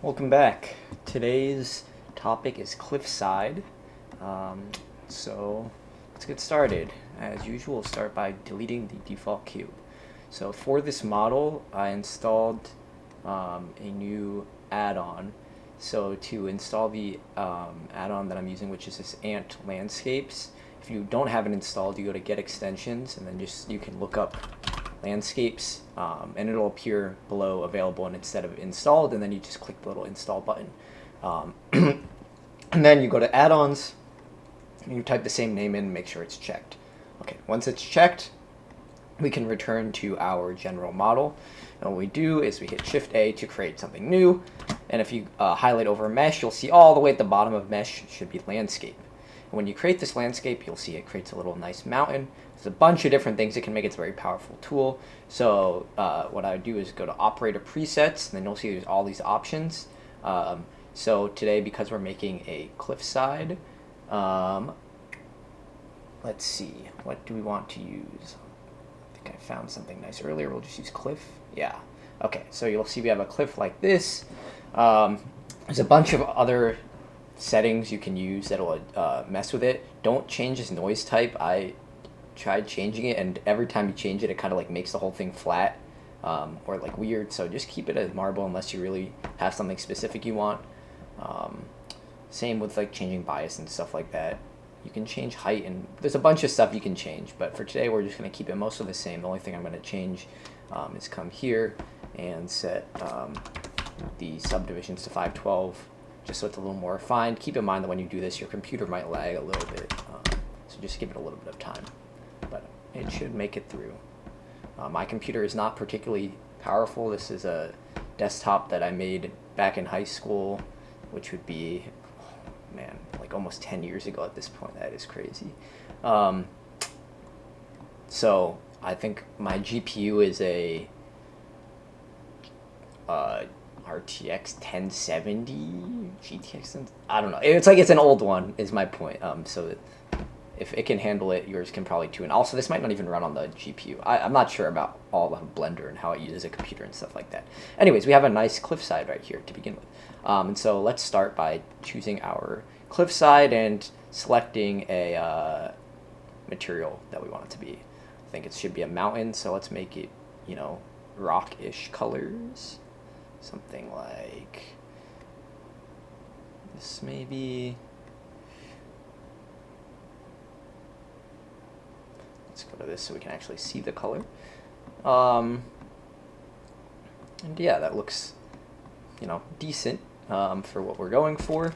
Welcome back. Today's topic is Cliffside. So let's get started. As usual, we'll start by deleting the default cube. So for this model, I installed a new add-on. So to install the add-on that I'm using, which is this Ant Landscapes, if you don't have it installed, you go to Get Extensions, and then you can look up landscapes, and it'll appear below available and instead of installed, and then you just click the little install button, and then you go to add-ons and you type the same name in and make sure it's checked. Okay, once it's checked, we can return to our general model, and what we do is we hit Shift A to create something new, and if you highlight over mesh, you'll see all the way at the bottom of mesh should be landscape. And when you create this landscape, you'll see it creates a little nice mountain. There's a bunch of different things it can make. It's a very powerful tool. So what I would do is go to Operator Presets, and then you'll see there's all these options. So today, because we're making a cliffside, let's see, what do we want to use? I think I found something nice earlier. We'll just use cliff. Yeah. Okay, so you'll see we have a cliff like this. There's a bunch of other settings you can use that'll mess with it. Don't change this noise type. I tried changing it, and every time you change it, it kind of like makes the whole thing flat or like weird. So just keep it as marble unless you really have something specific you want. Same with like changing bias and stuff like that. You can change height, and there's a bunch of stuff you can change, but for today we're just going to keep it mostly the same. The only thing I'm going to change is come here and set the subdivisions to 512, just so it's a little more refined. Keep in mind that when you do this, your computer might lag a little bit, so just give it a little bit of time, but it should make it through. My computer is not particularly powerful. This is a desktop that I made back in high school, which would be, oh man, like almost 10 years ago at this point. That is crazy. So I think my GPU is a RTX 1070, GTX, I don't know. It's like it's an old one is my point. So if it can handle it, yours can probably too. And also, this might not even run on the GPU. I'm not sure about all the Blender and how it uses a computer and stuff like that. Anyways, we have a nice cliffside right here to begin with. And so let's start by choosing our cliffside and selecting a material that we want it to be. I think it should be a mountain, so let's make it, rock-ish colors. Something like this, maybe. Let's go to this so we can actually see the color. And yeah, that looks, decent for what we're going for.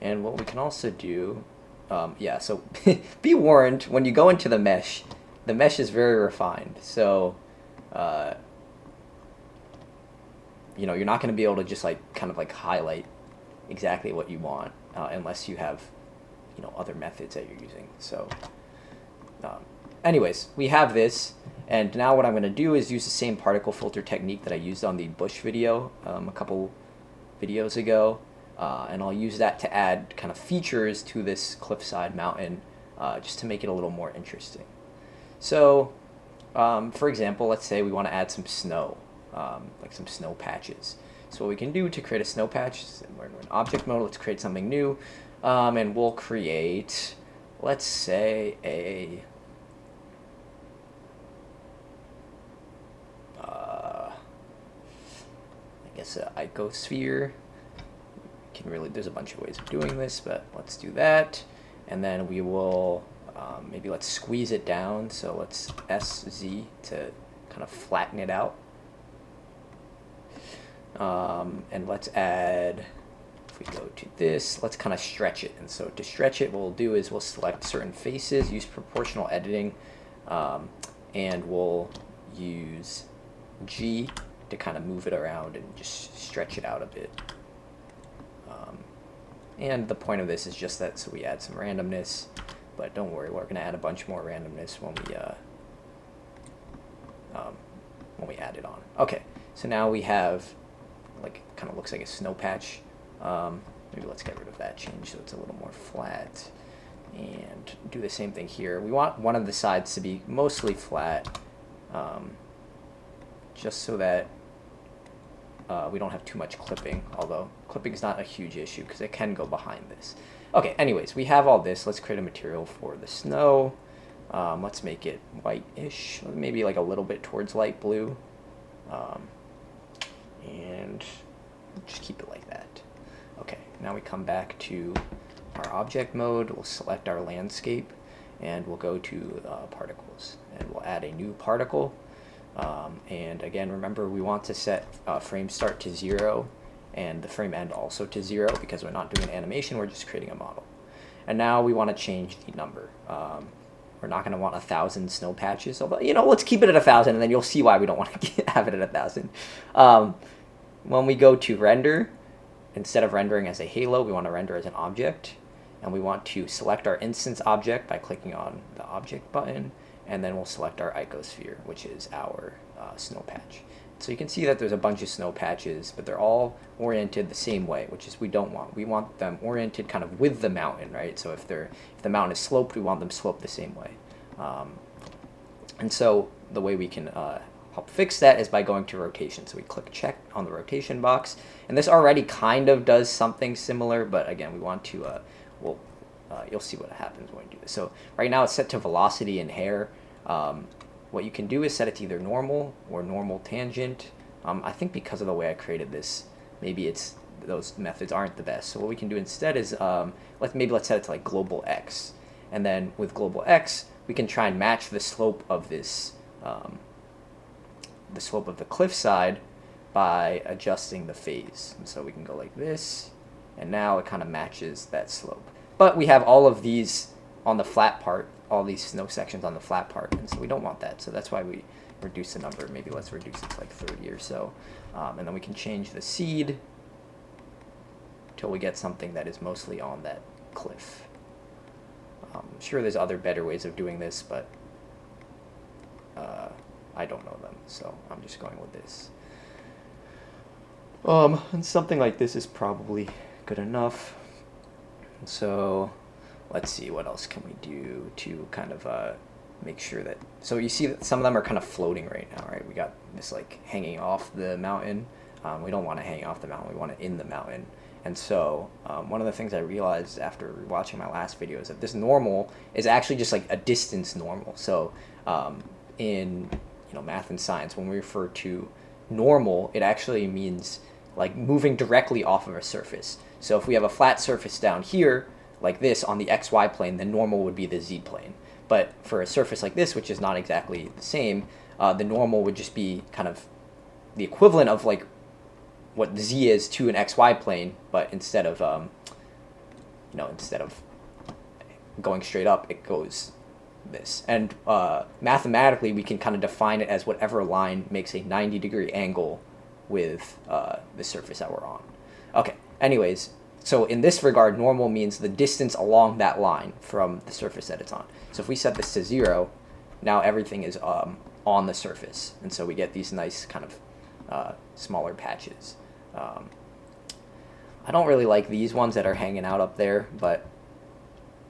And what we can also do, so be warned, when you go into the mesh is very refined. So, you're not going to be able to just highlight exactly what you want unless you have, other methods that you're using. So, anyways, we have this, and now what I'm going to do is use the same particle filter technique that I used on the bush video a couple videos ago, and I'll use that to add kind of features to this cliffside mountain just to make it a little more interesting. So, for example, let's say we want to add some snow, like some snow patches. So what we can do to create a snow patch is we're in object mode. Let's create something new, and we'll create, let's say, an icosphere. There's a bunch of ways of doing this, but let's do that. And then we will maybe let's squeeze it down. So let's SZ to kind of flatten it out. And let's add, if we go to this, let's kind of stretch it. And so to stretch it, what we'll do is we'll select certain faces, use proportional editing, and we'll use G to kind of move it around and just stretch it out a bit. And the point of this is just that so we add some randomness, but don't worry, we're going to add a bunch more randomness when we add it on. Okay, so now we have, kind of looks like a snow patch. Maybe let's get rid of that change so it's a little more flat, and do the same thing here. We want one of the sides to be mostly flat, just so that we don't have too much clipping, although clipping is not a huge issue because it can go behind this. Okay, anyways, we have all this. Let's create a material for the snow. Let's make it white-ish, maybe like a little bit towards light blue. And just keep it like that. Okay, now we come back to our object mode. We'll select our landscape, and we'll go to particles, and we'll add a new particle. And again, remember, we want to set frame start to 0 and the frame end also to 0 because we're not doing an animation, we're just creating a model. And now we want to change the number. We're not going to want 1,000 snow patches, although, let's keep it at 1,000, and then you'll see why we don't want to have it at 1,000. When we go to render, instead of rendering as a halo, we want to render as an object. And we want to select our instance object by clicking on the object button, and then we'll select our icosphere, which is our snow patch. So you can see that there's a bunch of snow patches, but they're all oriented the same way, which is we don't want. We want them oriented kind of with the mountain, right? So if the mountain is sloped, we want them sloped the same way. And so the way we can help fix that is by going to rotation. So we click check on the rotation box, and this already kind of does something similar, but again, we want to, you'll see what happens when we do this. So right now it's set to velocity and hair. What you can do is set it to either normal or normal tangent. I think because of the way I created this, maybe those methods aren't the best. So what we can do instead is let's set it to like global X, and then with global X we can try and match the slope of this the slope of the cliffside by adjusting the phase. And so we can go like this, and now it kind of matches that slope. But we have all of these on the flat part, all these snow sections on the flat part, and so we don't want that. So that's why we reduce the number. Maybe let's reduce it to like 30 or so. And then we can change the seed till we get something that is mostly on that cliff. I'm sure there's other better ways of doing this, but I don't know them, so I'm just going with this. And something like this is probably good enough. So let's see, what else can we do to kind of make sure that, so you see that some of them are kind of floating right now, right? We got this like hanging off the mountain. We don't want to hang off the mountain, we want it in the mountain. And so one of the things I realized after watching my last video is that this normal is actually just like a distance normal. So in math and science, when we refer to normal, it actually means like moving directly off of a surface. So if we have a flat surface down here, like this on the XY plane, then normal would be the Z plane. But for a surface like this, which is not exactly the same, the normal would just be kind of the equivalent of like what Z is to an XY plane, but instead of going straight up, it goes this. And mathematically, we can kind of define it as whatever line makes a 90-degree angle with the surface that we're on. Okay, anyways, so in this regard, normal means the distance along that line from the surface that it's on. So if we set this to 0, now everything is on the surface, and so we get these nice kind of smaller patches. I don't really like these ones that are hanging out up there, but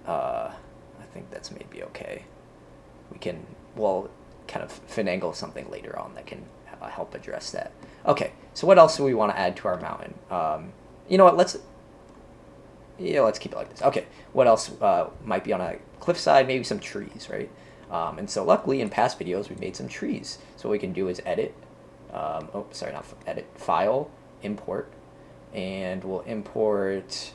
I think that's maybe okay. We'll kind of finagle something later on that can help address that. Okay, so what else do we want to add to our mountain? You know what, let's keep it like this. Okay, what else might be on a cliffside? Maybe some trees, right? And so luckily in past videos we made some trees. So what we can do is edit, file, import, and we'll import,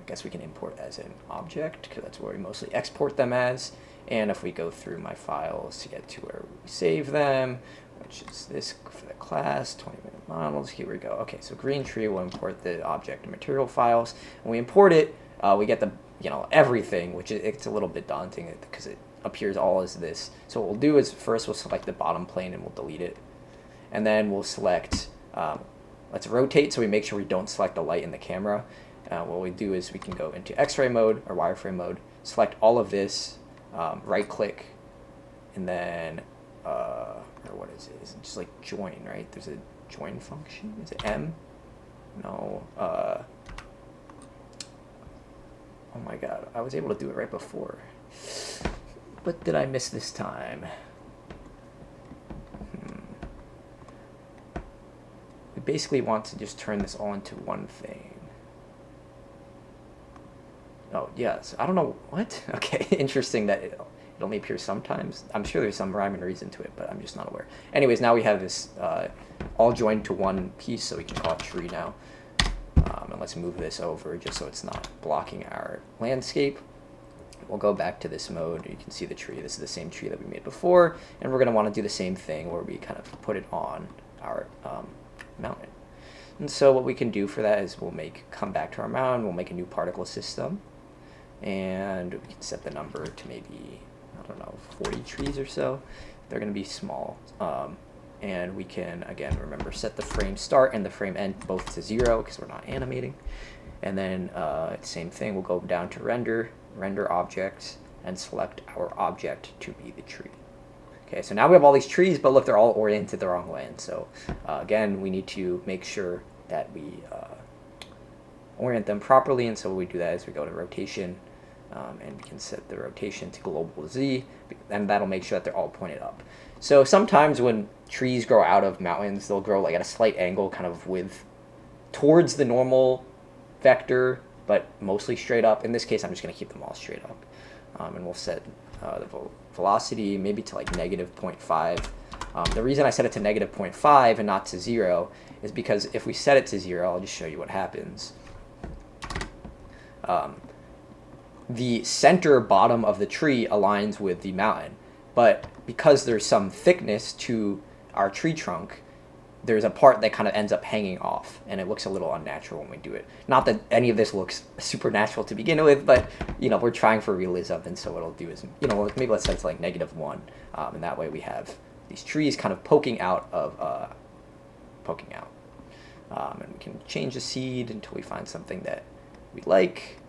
I guess we can import as an object because that's where we mostly export them as. And if we go through my files to get to where we save them, which is this for the class, 20-minute models, here we go. Okay, so green tree will import the object and material files. When we import it, we get the, everything, which it's a little bit daunting because it appears all as this. So what we'll do is first we'll select the bottom plane and we'll delete it. And then we'll select, let's rotate so we make sure we don't select the light in the camera. What we do is we can go into X-ray mode or wireframe mode, select all of this, right click, and then, or what is it? Is it just like join, right? There's a join function. Is it M? No. Oh my god, I was able to do it right before. What did I miss this time? basically want to just turn this all into one thing. Oh, yes. I don't know. What? Okay, interesting that it only appears sometimes. I'm sure there's some rhyme and reason to it, but I'm just not aware. Anyways, now we have this all joined to one piece, so we can call it tree now. And let's move this over just so it's not blocking our landscape. We'll go back to this mode. You can see the tree. This is the same tree that we made before, and we're going to want to do the same thing where we kind of put it on our mountain. And so what we can do for that is we'll come back to our mountain, we'll make a new particle system, and we can set the number to maybe, I don't know, 40 trees or so. They're going to be small. And we can, again, remember, set the frame start and the frame end both to 0 because we're not animating. And then same thing, we'll go down to render objects, and select our object to be the tree. Okay, so now we have all these trees, but look, they're all oriented the wrong way. And so again, we need to make sure that we orient them properly. And so what we do that is we go to rotation, and we can set the rotation to global Z, and that'll make sure that they're all pointed up. So sometimes when trees grow out of mountains, they'll grow like at a slight angle, kind of towards the normal vector, but mostly straight up. In this case, I'm just going to keep them all straight up. And we'll set the velocity maybe to like -0.5. The reason I set it to -0.5 and not to 0 is because if we set it to 0, I'll just show you what happens. The center bottom of the tree aligns with the mountain, but because there's some thickness to our tree trunk, there's a part that kind of ends up hanging off, and it looks a little unnatural when we do it. Not that any of this looks supernatural to begin with, but we're trying for realism, and so what I'll do is maybe let's set it to like -1, and that way we have these trees kind of poking out. And we can change the seed until we find something that we like.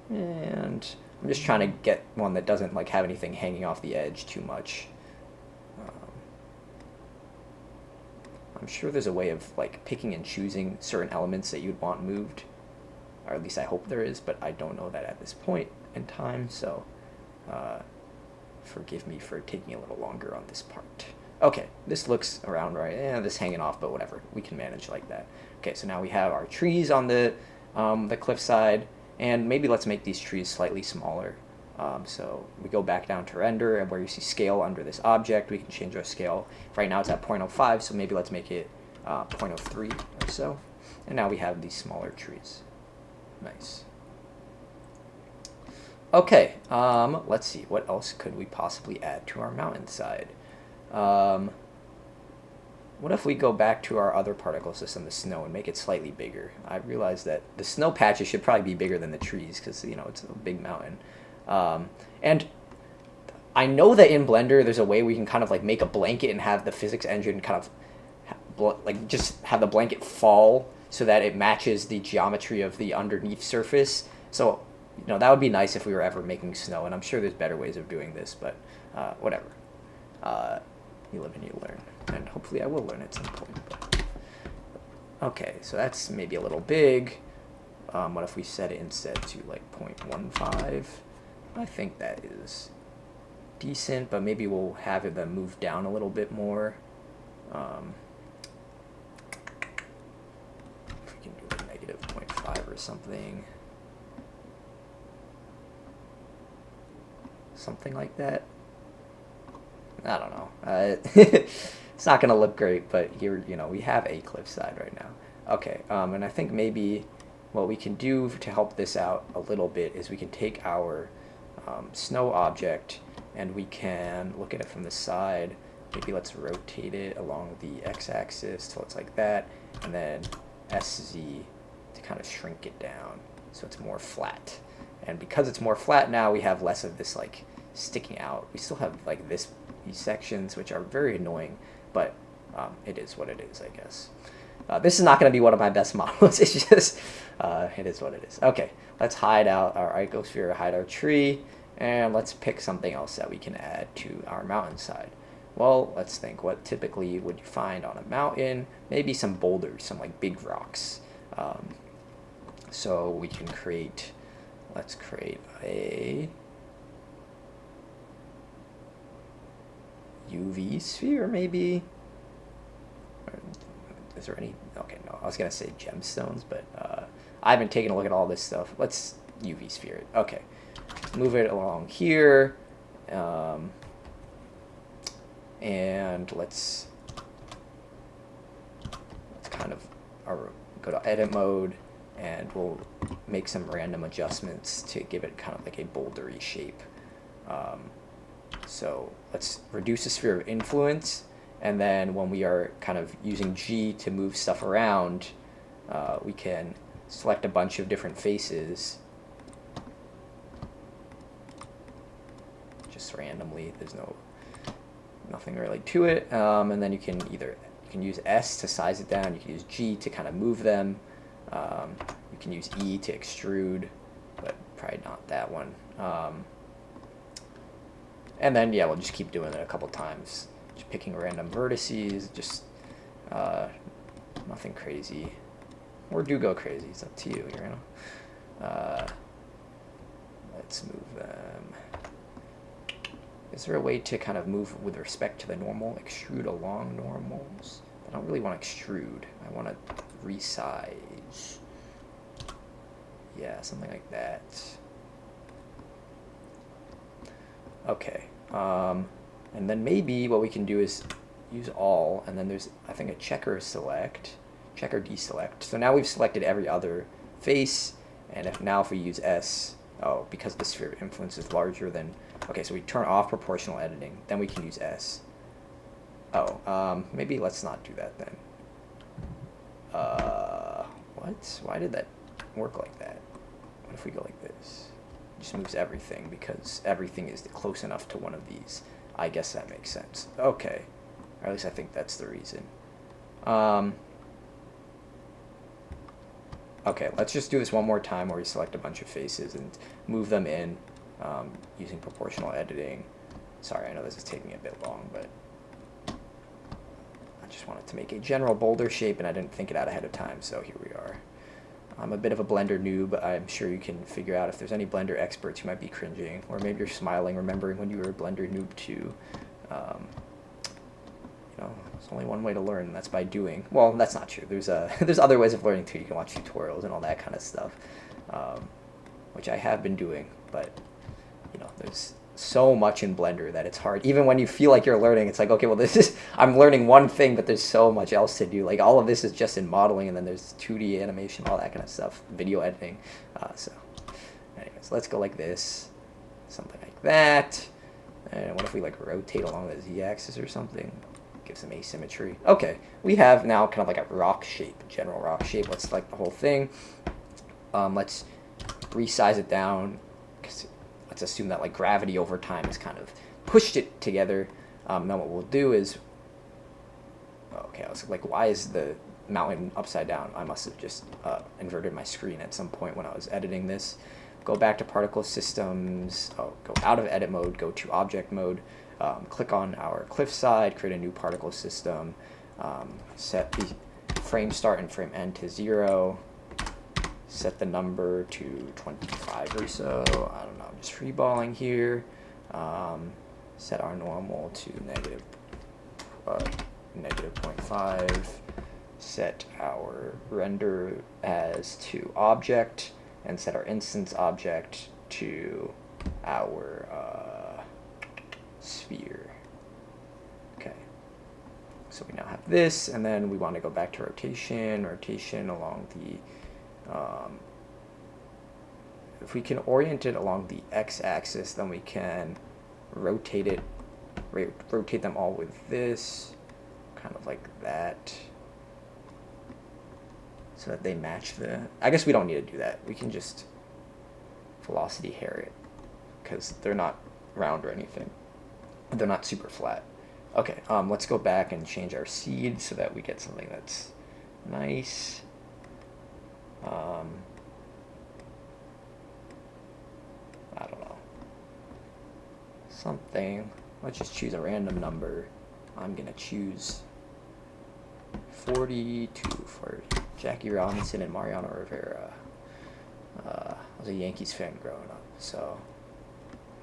And I'm just trying to get one that doesn't like have anything hanging off the edge too much. I'm sure there's a way of like picking and choosing certain elements that you'd want moved, or at least I hope there is, but I don't know that at this point in time, so forgive me for taking a little longer on this part. Okay, this looks around right. This hanging off, but whatever, we can manage like that. Okay, so now we have our trees on the cliffside, and maybe let's make these trees slightly smaller. So we go back down to render, and where you see scale under this object, we can change our scale. Right now it's at 0.05, so maybe let's make it 0.03 or so. And now we have these smaller trees. Nice. Okay, let's see. What else could we possibly add to our mountainside? What if we go back to our other particle system, the snow, and make it slightly bigger? I realize that the snow patches should probably be bigger than the trees because, it's a big mountain. And I know that in Blender there's a way we can kind of like make a blanket and have the physics engine kind of like just have the blanket fall so that it matches the geometry of the underneath surface. So, that would be nice if we were ever making snow, and I'm sure there's better ways of doing this, but whatever. You live and you learn, and hopefully I will learn at some point. But... Okay, so that's maybe a little big. What if we set it instead to like 0.15? I think that is decent, but maybe we'll have it then move down a little bit more. If we can do like -0.5 or something. Something like that. I don't know. It's not going to look great, but here, we have a cliffside right now. Okay, and I think maybe what we can do to help this out a little bit is we can take our snow object and we can look at it from the side. Maybe let's rotate it along the x-axis till it's like that, and then SZ to kind of shrink it down so it's more flat. And because it's more flat now, we have less of this like sticking out. We still have like these sections, which are very annoying, but it is what it is, I guess. This is not going to be one of my best models. It's just, it is what it is. Okay, let's hide out our icosphere, hide our tree, and let's pick something else that we can add to our mountainside. Well, let's think. What typically would you find on a mountain? Maybe some boulders, some like big rocks. So we can create, let's create a UV sphere, maybe. Is there any? Okay, no. I was gonna say gemstones, but I haven't taken a look at all this stuff. Let's UV sphere it. Okay, move it along here, and let's kind of go to edit mode, and we'll make some random adjustments to give it kind of like a bouldery shape. So let's reduce the sphere of influence, and then when we are kind of using G to move stuff around, we can select a bunch of different faces just randomly. There's nothing really to it, and then you can use S to size it down. You can use G to kind of move them. You can use E to extrude, but probably not that one. And then, yeah, we'll just keep doing it a couple times. Just picking random vertices, just nothing crazy. Or do go crazy, it's up to you, you know. Let's move them. Is there a way to kind of move with respect to the normal? Extrude along normals? I don't really want to extrude. I want to resize. Yeah, something like that. Okay. And then maybe what we can do is use all, and then there's, I think, a checker select, checker deselect. So now we've selected every other face, and if we use S, because the sphere of influence is larger than, okay, so we turn off proportional editing, then we can use S. Maybe let's not do that then. What? Why did that work like that? What if we go like this? It just moves everything because everything is close enough to one of these. I guess that makes sense. Okay. Or at least I think that's the reason. Okay, let's just do this one more time where we select a bunch of faces and move them in using proportional editing. Sorry, I know this is taking a bit long, but I just wanted to make a general boulder shape and I didn't think it out ahead of time, so here we are. I'm a bit of a Blender noob. I'm sure you can figure out if there's any Blender experts who might be cringing, or maybe you're smiling, remembering when you were a Blender noob too. You know, there's only one way to learn, and that's by doing. Well, that's not true. There's other ways of learning too. You can watch tutorials and all that kind of stuff, which I have been doing. But you know, there's so much in Blender that it's hard. Even when you feel like you're learning, it's like, okay, well, I'm learning one thing, but there's so much else to do. Like all of this is just in modeling, and then there's 2D animation, all that kind of stuff, video editing. So, anyways, let's go like this, something like that. And what if we like rotate along the Z-axis or something? Give some asymmetry. Okay, we have now kind of like a rock shape, general rock shape. Let's select the whole thing. Let's resize it down. Let's assume that like gravity over time has kind of pushed it together. Now what we'll do is, okay, I was like, why is the mountain upside down? I must have just inverted my screen at some point when I was editing this. Go back to particle systems, go out of edit mode, go to object mode, click on our Cliffside, create a new particle system, set the frame start and frame end to 0, set the number to 25 or so. I don't know, I'm just freeballing here. Set our normal to negative 0.5. Set our render as to object, and set our instance object to our sphere. Okay. So we now have this, and then we want to go back to rotation along the if we can orient it along the x-axis, then we can rotate them all with this, kind of like that, so that they match the, I guess we don't need to do that. We can just velocity hair it, because they're not round or anything. They're not super flat. Okay, let's go back and change our seed so that we get something that's nice. I don't know. Something. Let's just choose a random number. I'm gonna choose 42 for Jackie Robinson and Mariano Rivera. I was a Yankees fan growing up, so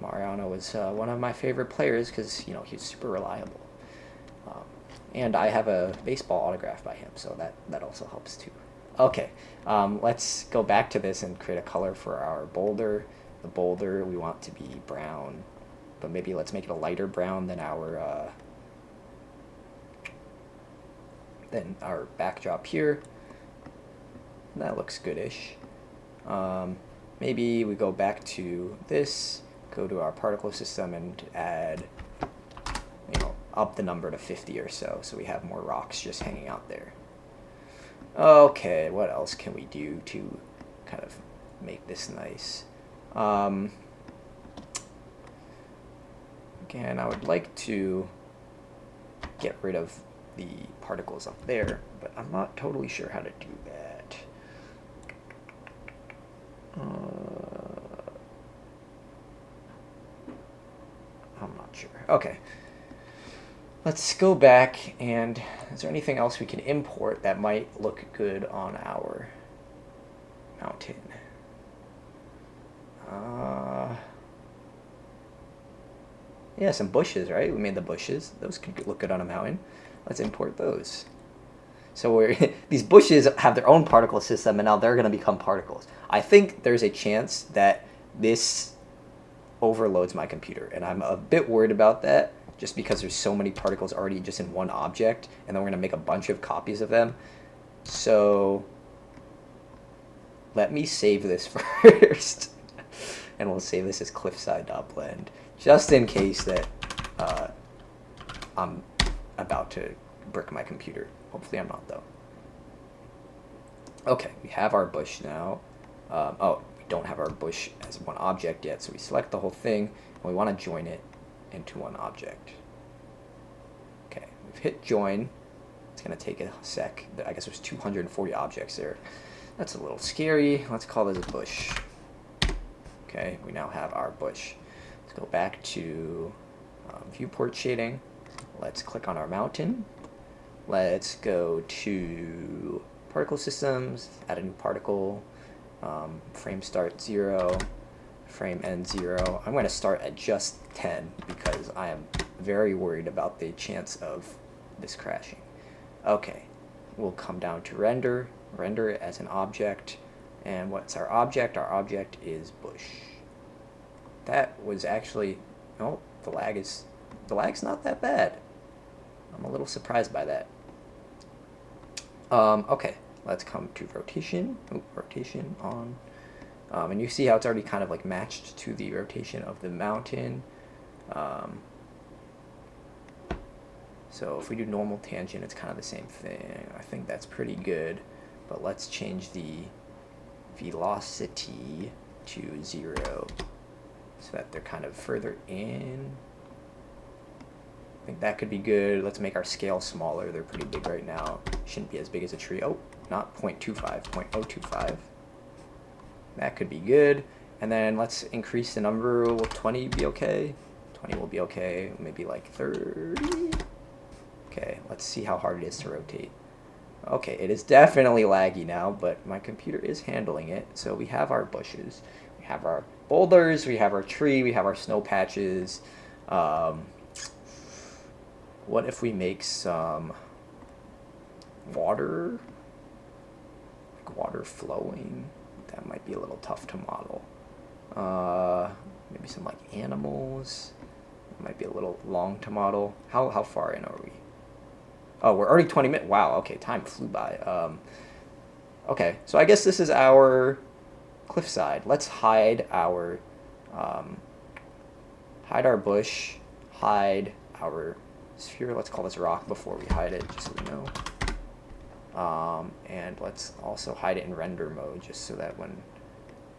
Mariano was one of my favorite players because, you know, he's super reliable. And I have a baseball autograph by him, so that also helps too. Okay, let's go back to this and create a color for our boulder. The boulder we want to be brown, but maybe let's make it a lighter brown than our backdrop here. That looks goodish. Maybe we go back to this, go to our particle system and add, up the number to 50 or so we have more rocks just hanging out there. Okay, what else can we do to kind of make this nice? Again, I would like to get rid of the particles up there, but I'm not totally sure how to do that. I'm not sure. Okay. Let's go back, and is there anything else we can import that might look good on our mountain? Yeah, some bushes, right? We made the bushes. Those could look good on a mountain. Let's import those. So these bushes have their own particle system, and now they're going to become particles. I think there's a chance that this overloads my computer, and I'm a bit worried about that, just because there's so many particles already just in one object, and then we're going to make a bunch of copies of them. So let me save this first, and we'll save this as cliffside.blend, just in case that I'm about to brick my computer. Hopefully I'm not, though. Okay, we have our bush now. We don't have our bush as one object yet, so we select the whole thing, and we want to join it into one object. Okay, we've hit join. It's going to take a sec. I guess there's 240 objects there. That's a little scary. Let's call this a bush. Okay, we now have our bush. Let's go back to viewport shading. Let's click on our mountain. Let's go to particle systems, add a new particle, frame start 0, frame end 0. I'm going to start at just 10 because I am very worried about the chance of this crashing. Okay, we'll come down to render it as an object. And what's our object? Our object is bush. That was actually, oh, the lag's not that bad. I'm a little surprised by that. Okay, let's come to rotation. Rotation on. And you see how it's already kind of like matched to the rotation of the mountain. So if we do normal tangent, it's kind of the same thing. I think that's pretty good. But let's change the velocity to 0 so that they're kind of further in. I think that could be good. Let's make our scale smaller. They're pretty big right now. Shouldn't be as big as a tree. Oh, not 0.25, 0.025. That could be good. And then let's increase the number. Will 20 be okay? 20 will be okay. Maybe like 30. Okay, let's see how hard it is to rotate. Okay, it is definitely laggy now, but my computer is handling it. So we have our bushes. We have our boulders. We have our tree. We have our snow patches. What if we make some water? Like water flowing? That might be a little tough to model. Maybe some like animals. It might be a little long to model. How far in are we? Oh, we're already 20 minutes. Wow, okay, time flew by. Okay, so I guess this is our cliffside. Let's hide our bush, hide our sphere. Let's call this rock before we hide it, just so we know. And let's also hide it in render mode, just so that when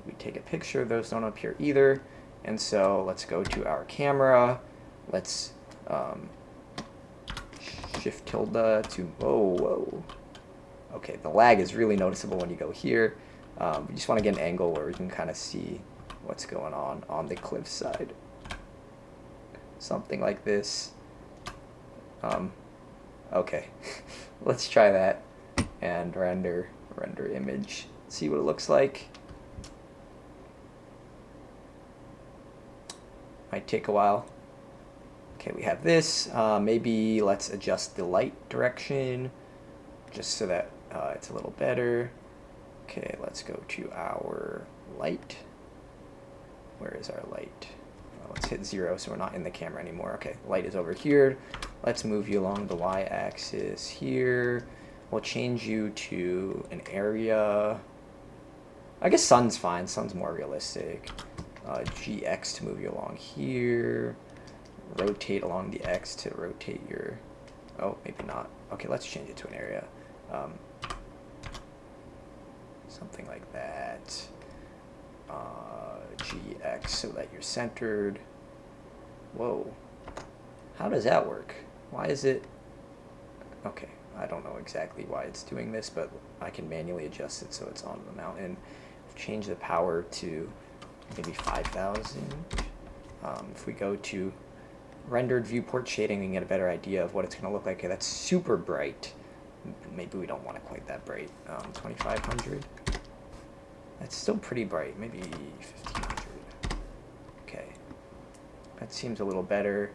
we take a picture, those don't appear either. And so let's go to our camera. Let's shift tilde to, whoa. Okay, the lag is really noticeable when you go here. We just want to get an angle where we can kind of see what's going on the cliffside. Something like this. Okay, let's try that and render image. See what it looks like. Might take a while. Okay, we have this. Maybe let's adjust the light direction just so that it's a little better. Okay, let's go to our light. Where is our light? Let's hit 0 so we're not in the camera anymore. Okay, light is over here. Let's move you along the y-axis here. We'll change you to an area. I guess sun's fine. Sun's more realistic. GX to move you along here. Rotate along the X to rotate your... Oh, maybe not. Okay, let's change it to an area. Something like that. GX so that you're centered. Whoa. How does that work? Why is it... Okay, I don't know exactly why it's doing this, but I can manually adjust it so it's on the mountain. Change the power to maybe 5,000. If we go to rendered viewport shading, we can get a better idea of what it's going to look like. Okay, that's super bright. Maybe we don't want it quite that bright. 2,500. That's still pretty bright. Maybe 1,500. Okay, that seems a little better.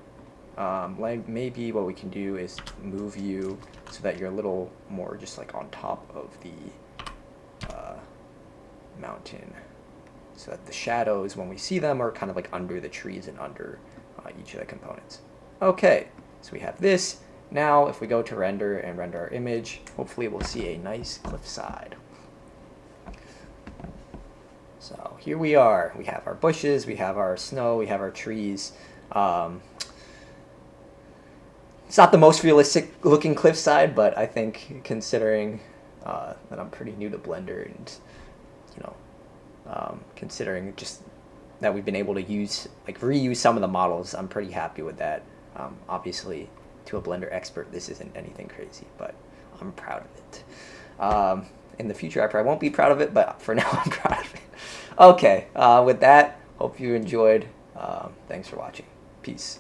Maybe what we can do is move you so that you're a little more just like on top of the mountain, so that the shadows, when we see them, are kind of like under the trees and under each of the components. Okay, so we have this. Now if we go to render and render our image, hopefully we'll see a nice cliffside. So here we are. We have our bushes, we have our snow, we have our trees. It's not the most realistic looking cliffside, but I think considering that I'm pretty new to Blender and considering just that we've been able to reuse some of the models, I'm pretty happy with that. Obviously, to a Blender expert, this isn't anything crazy, but I'm proud of it. In the future, I probably won't be proud of it, but for now, I'm proud of it. Okay, with that, hope you enjoyed. Thanks for watching. Peace.